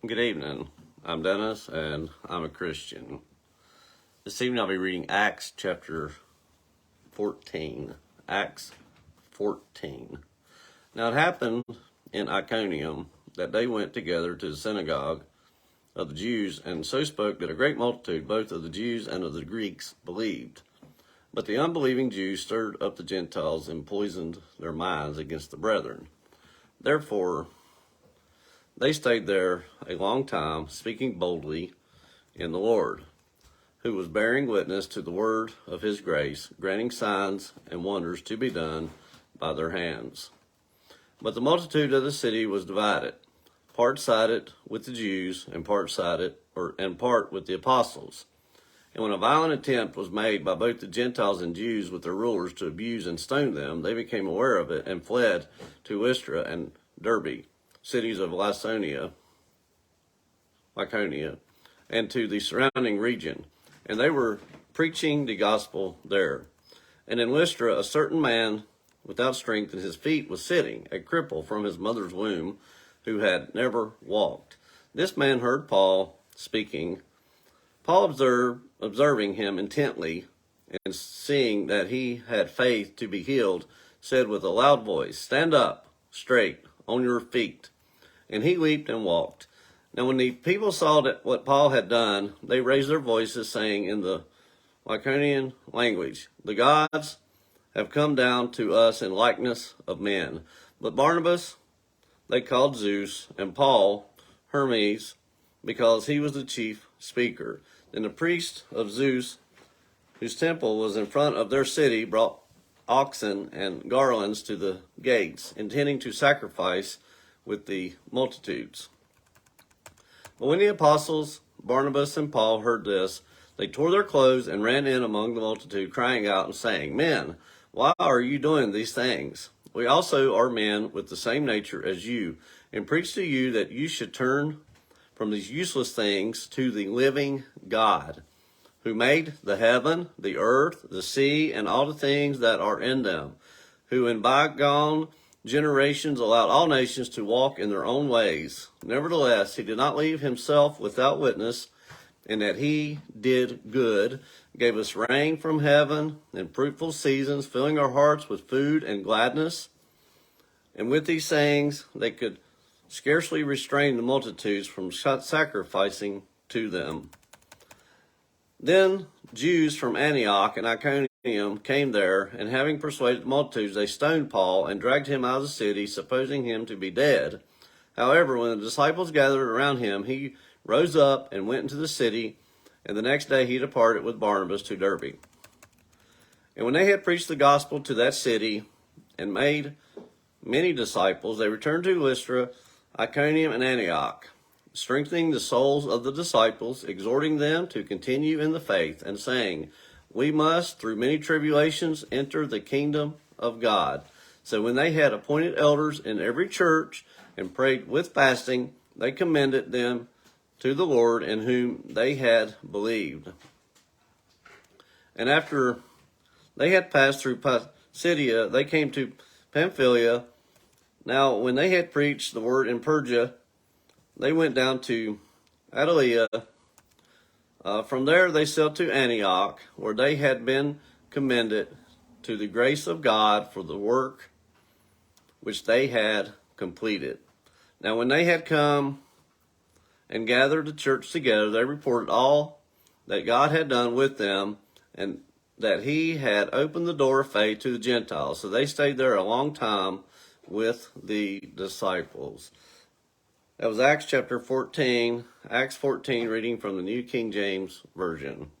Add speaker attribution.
Speaker 1: Good evening. I'm Dennis, and I'm a Christian. This evening I'll be reading Acts chapter 14. Acts 14. Now it happened in Iconium that they went together to the synagogue of the Jews, and so spoke that a great multitude, both of the Jews and of the Greeks, believed. But the unbelieving Jews stirred up the Gentiles and poisoned their minds against the brethren. Therefore, they stayed there a long time, speaking boldly in the Lord, who was bearing witness to the word of his grace, granting signs and wonders to be done by their hands. But the multitude of the city was divided, part sided with the Jews and part with the apostles. And when a violent attempt was made by both the Gentiles and Jews with their rulers to abuse and stone them, they became aware of it and fled to Lystra and Derbe, cities of Lycaonia, and to the surrounding region. And they were preaching the gospel there. And in Lystra, a certain man without strength in his feet was sitting, a cripple from his mother's womb, who had never walked. This man heard Paul speaking. Paul observing him intently, and seeing that he had faith to be healed, said with a loud voice, "Stand up, straight, on your feet." And he leaped and walked. Now when the people saw that what Paul had done, they raised their voices, saying in the Lycaonian language, "The gods have come down to us in likeness of men." But Barnabas they called Zeus, and Paul Hermes, because he was the chief speaker. Then the priest of Zeus, whose temple was in front of their city, brought oxen and garlands to the gates, intending to sacrifice with the multitudes. But when the apostles Barnabas and Paul heard this, they tore their clothes and ran in among the multitude, crying out and saying, "Men, why are you doing these things? We also are men with the same nature as you, and preach to you that you should turn from these useless things to the living God, who made the heaven, the earth, the sea, and all the things that are in them, who in bygone generations allowed all nations to walk in their own ways. Nevertheless, he did not leave himself without witness, in that he did good, gave us rain from heaven and fruitful seasons, filling our hearts with food and gladness." And with these sayings, they could scarcely restrain the multitudes from sacrificing to them. Then Jews from Antioch and Iconium came there, and having persuaded the multitudes, they stoned Paul and dragged him out of the city, supposing him to be dead. However, when the disciples gathered around him, he rose up and went into the city, and the next day he departed with Barnabas to Derbe. And when they had preached the gospel to that city and made many disciples, they returned to Lystra, Iconium, and Antioch, strengthening the souls of the disciples, exhorting them to continue in the faith, and saying, "We must, through many tribulations, enter the kingdom of God." So when they had appointed elders in every church and prayed with fasting, they commended them to the Lord, in whom they had believed. And after they had passed through Pisidia, they came to Pamphylia. Now when they had preached the word in Persia, they went down to Attalia. From there they sailed to Antioch, where they had been commended to the grace of God for the work which they had completed. Now when they had come and gathered the church together, they reported all that God had done with them, and that he had opened the door of faith to the Gentiles. So they stayed there a long time with the disciples. That was Acts chapter 14, Acts 14, reading from the New King James Version.